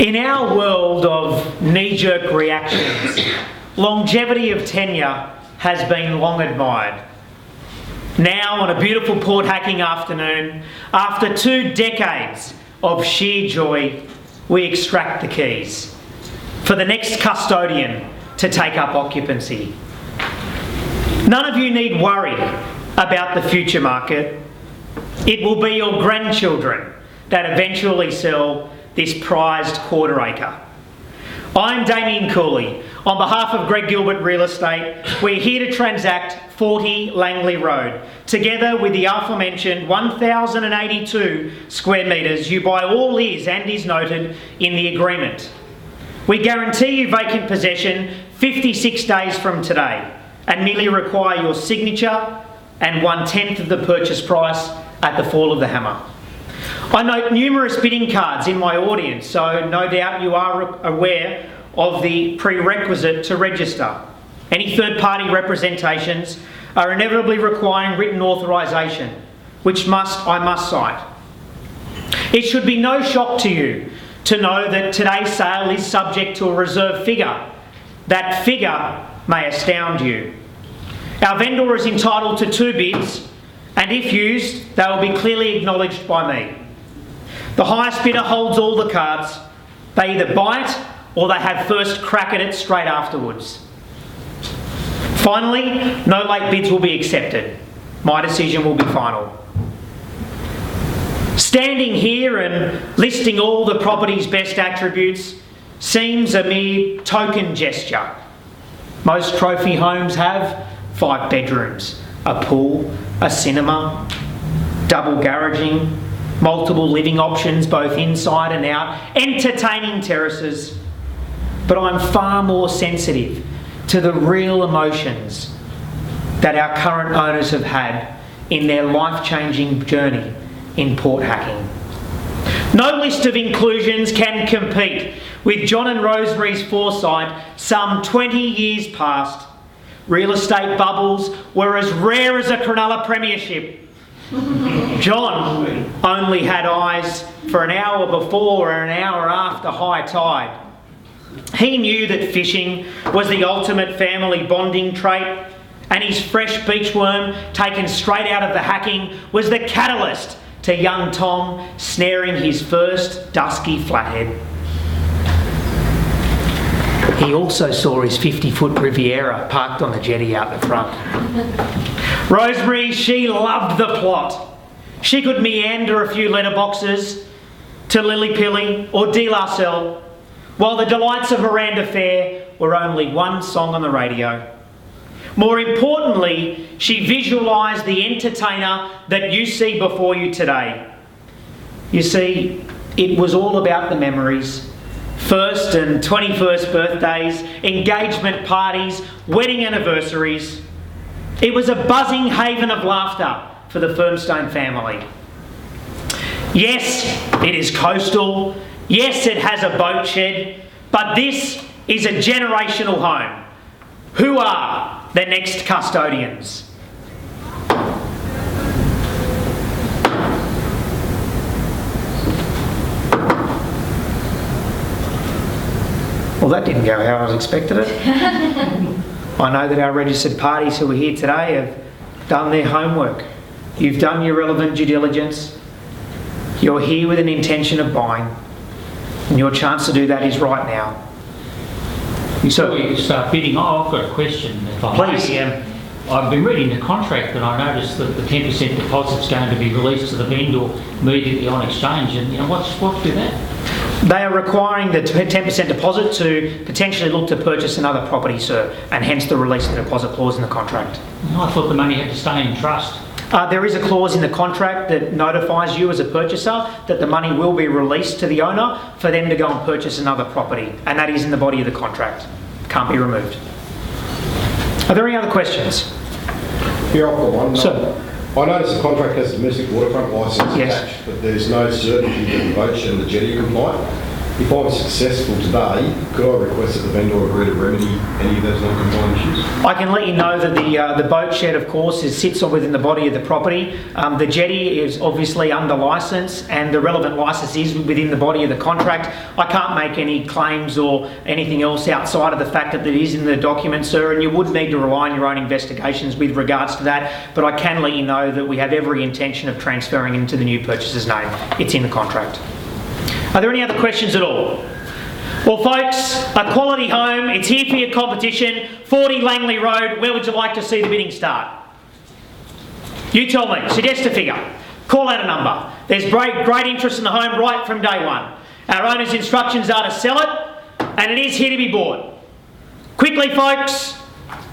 In our world of knee-jerk reactions, longevity of tenure has been long admired. Now, on a beautiful port hacking afternoon, after 2 decades of sheer joy, we extract the keys for the next custodian to take up occupancy. None of you need worry about the future market. It will be your grandchildren that eventually sell this prized quarter acre. I'm Damien Cooley. On behalf of Greg Gilbert Real Estate, we're here to transact 40 Langley Road. Together with the aforementioned 1,082 square metres, you by all is and is noted in the agreement. We guarantee you vacant possession 56 days from today and merely require your signature and 1/10 of the purchase price at the fall of the hammer. I note numerous bidding cards in my audience, so no doubt you are aware of the prerequisite to register. Any third-party representations are inevitably requiring written authorisation, which I must cite. It should be no shock to you to know that today's sale is subject to a reserve figure. That figure may astound you. Our vendor is entitled to 2 bids, and if used, they will be clearly acknowledged by me. The highest bidder holds all the cards. They either buy it or they have first crack at it straight afterwards. Finally, no late bids will be accepted. My decision will be final. Standing here and listing all the property's best attributes seems a mere token gesture. Most trophy homes have 5 bedrooms, a pool, a cinema, double garaging, multiple living options both inside and out, entertaining terraces. But I'm far more sensitive to the real emotions that our current owners have had in their life-changing journey in port hacking. No list of inclusions can compete with John and Rosemary's foresight some 20 years past. Real estate bubbles were as rare as a Cronulla premiership. John only had eyes for an hour before or an hour after high tide. He knew that fishing was the ultimate family bonding trait, and his fresh beachworm taken straight out of the hacking was the catalyst to young Tom snaring his first dusky flathead. He also saw his 50-foot Riviera parked on the jetty out the front. Rosemary, she loved the plot. She could meander a few letterboxes to Lily Pilly or De La Salle, while the delights of Miranda Fair were only one song on the radio. More importantly, she visualised the entertainer that you see before you today. You see, it was all about the memories. 1st and 21st birthdays, engagement parties, wedding anniversaries. It was a buzzing haven of laughter for the Firmstone family. Yes, it is coastal. Yes, it has a boat shed. But this is a generational home. Who are the next custodians? Well, that didn't go how I was expected it. I know that our registered parties who are here today have done their homework. You've done your relevant due diligence. You're here with an intention of buying. And your chance to do that is right now. Before you start bidding, I've got a question. If I Please. may. I've been reading the contract and I noticed that the 10% deposit is going to be released to the vendor immediately on exchange. And what's with that? They are requiring the 10% deposit to potentially look to purchase another property, sir, and hence the release of the deposit clause in the contract. I thought the money had to stay in trust. There is a clause in the contract that notifies you as a purchaser that the money will be released to the owner for them to go and purchase another property, and that is in the body of the contract. Can't be removed. Are there any other questions? Here I've got one. Sir. I notice the contract has a domestic waterfront licence Yes. attached, but there's no certainty that the boat shed and the jetty are compliant. If I'm successful today, could I request that the vendor agree to remedy any of those non-compliant issues? I can let you know that the boat shed, of course, sits within the body of the property. The jetty is obviously under licence, and the relevant licence is within the body of the contract. I can't make any claims or anything else outside of the fact that it is in the document, sir, and you would need to rely on your own investigations with regards to that. But I can let you know that we have every intention of transferring into the new purchaser's name. It's in the contract. Are there any other questions at all? Well, folks, a quality home. It's here for your competition. 40 Langley Road. Where would you like to see the bidding start? You tell me. Suggest a figure. Call out a number. There's great interest in the home right from day one. Our owner's instructions are to sell it, and it is here to be bought. Quickly, folks.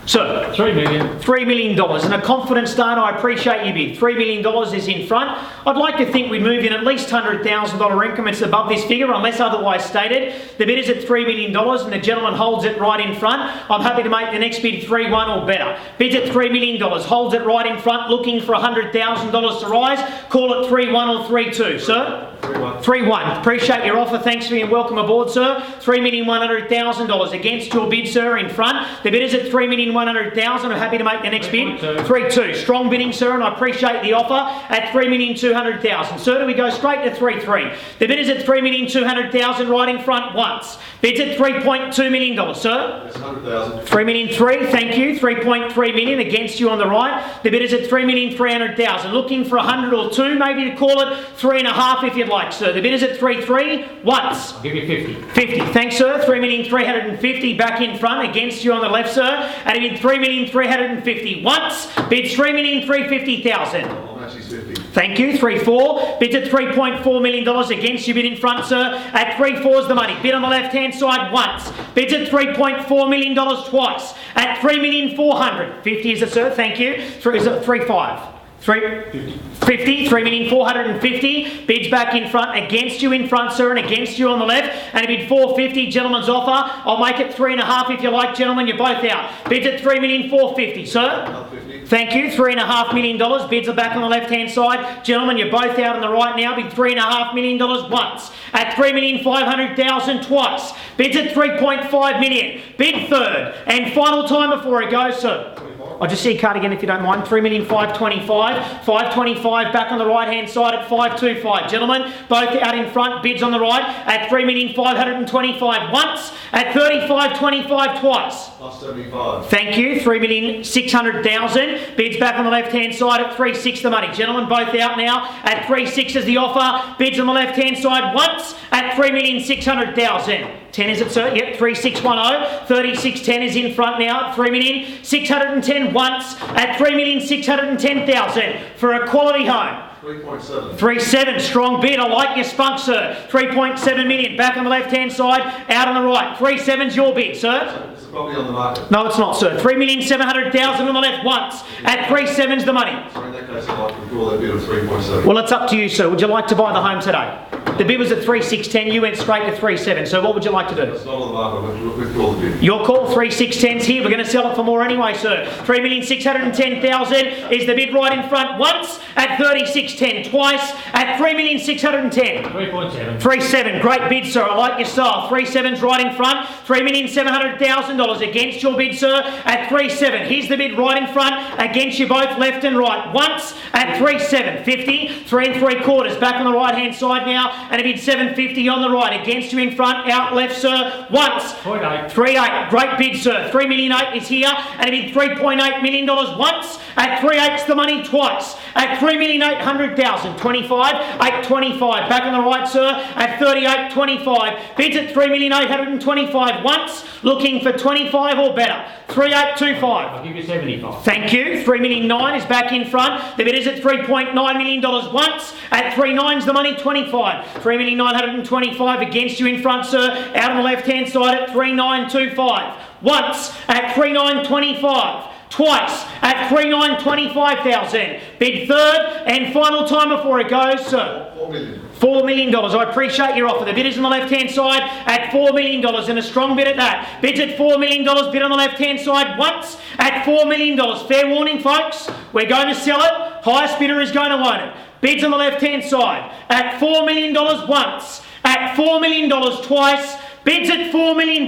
Sir. $3 million. $3 million. And a confident start, I appreciate your bid. $3 million is in front. I'd like to think we move in at least $100,000 increments above this figure, unless otherwise stated. The bid is at $3 million and the gentleman holds it right in front. I'm happy to make the next bid 3-1 or better. Bids at $3 million, holds it right in front, looking for $100,000 to rise. Call it 3-1 or 3-2. Sir? 3-1. 3-1. Appreciate your offer. Thanks for being welcome aboard, sir. $3,100,000 against your bid, sir, in front. The bid is at $3,100,000. I'm happy to make the next bid. 3-2. Strong bidding, sir, and I appreciate the offer at $3,200,000. Sir, do we go straight to 3-3? The bid is at $3,200,000 right in front once. Bids at $3.2 million, sir. That's 100,000. $3,300,000, thank you. $3.3 million against you on the right. The bid is at $3,300,000. Looking for 100 or 2, maybe to call it 3.5 if you'd like, sir. The bid is at 3-3 once. I'll give you 50. 50, thanks, sir. $3,350,000 back in front against you on the left, sir. And a bid $3,350,000 once. Bids $3,350,000. Actually, 50. Thank you. 3-4. Bids at $3.4 million against you. Bid in front, sir. At 3-4 is the money. Bid on the left-hand side once. Bids at $3.4 million twice. At $3,450,000. 50 is it, sir? Thank you. Is it 3-5? 50, $3,450,000. Bids back in front against you in front, sir, and against you on the left. And a bid $450,000, gentleman's offer. I'll make it 3.5 if you like, gentlemen. You're both out. Bids at $3,450,000, sir. 50. Thank you. $3.5 million. Bids are back on the left-hand side. Gentlemen, you're both out on the right now. Bid $3.5 million once. At $3,500,000 twice. Bids at $3.5 million. Bid third. And final time before it goes, sir. I'll just see your card again if you don't mind. $3,525,000. $525 back on the right-hand side at $525. Gentlemen, both out in front. Bids on the right at $3,525,000 once. At $35.25 twice. Plus 75. Thank you. $3,600,000. Bids back on the left-hand side at 3.6 the money. Gentlemen, both out now at 3.6 is the offer. Bids on the left-hand side once at $3,600,000. 10 is it, sir? Yep, 3610. 3610 is in front now at 3,610,000 once at 3,610,000 for a quality home. 3.7. 3.7, strong bid. I like your spunk, sir. 3.7 million back on the left-hand side, out on the right. 3.7's your bid, sir. It's probably on the market. No, it's not, sir. 3,700,000 on the left once at 3.7's the money. So in that case, I'd like to withdraw that bid of 3.7. Well, it's up to you, sir. Would you like to buy the home today? The bid was at 3,610. You went straight to 3.7. So what would you like to do? It's not on the market. I'll withdraw the bid. Your call. 3,610's here. We're going to sell it for more anyway, sir. 3,610,000 is the bid right in front once at 3610 twice at 3,610. 3.7. 3.7. Great bid, sir. I like your style. 3.7's right in front. $3,700,000 against your bid, sir, at 3.7. Here's the bid right in front against you both left and right. Once at 3.7. 50. 3 3/4 back on the right-hand side now. And a bid $750 on the right against you in front, out left, sir, once. 3.8. 3.8, great bid, sir. $3,800,000 is here, and a bid $3.8 million once. At 3.8's the money twice. At $3,800,000, 25, 825. Back on the right, sir, at 38.25. Bids at $3,825,000 once. Looking for 25 or better. 3.825. I'll give you 75. Thank you. $3,900,000 is back in front. The bid is at $3.9 million once. At 3.9's the money, 25. $3,925,000 against you in front, sir. Out on the left-hand side at 3.925. Once at 3.925. Twice at 3,925,000. Bid third and final time before it goes, sir. $4 million. $4 million. I appreciate your offer. The bid is on the left-hand side at $4 million and a strong bid at that. Bids at $4 million. Bid on the left-hand side once at $4 million. Fair warning, folks. We're going to sell it. Highest bidder is going to own it. Bids on the left-hand side at $4 million once. at $4 million twice, bids at $4 million,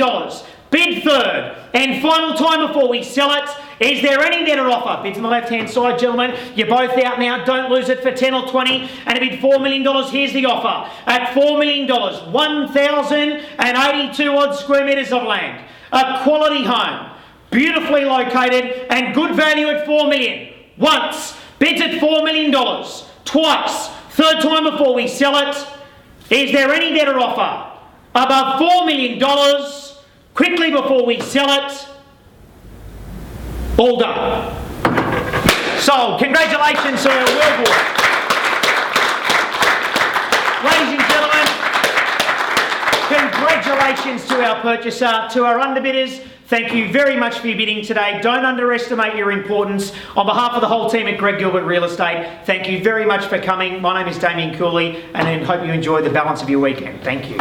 bid third, and final time before we sell it. Is there any better offer? Bids on the left-hand side, gentlemen. You're both out now. Don't lose it for 10 or 20. And a bid $4 million. Here's the offer. At $4 million, 1,082 odd square metres of land. A quality home. Beautifully located and good value at $4 million. Once. Bids at $4 million. Twice. Third time before we sell it. Is there any better offer? Above $4 million. Quickly before we sell it. All done. Sold. Congratulations to our World. Ladies and gentlemen, congratulations to our purchaser, to our underbidders. Thank you very much for your bidding today. Don't underestimate your importance. On behalf of the whole team at Greg Gilbert Real Estate, thank you very much for coming. My name is Damien Cooley, and I hope you enjoy the balance of your weekend. Thank you.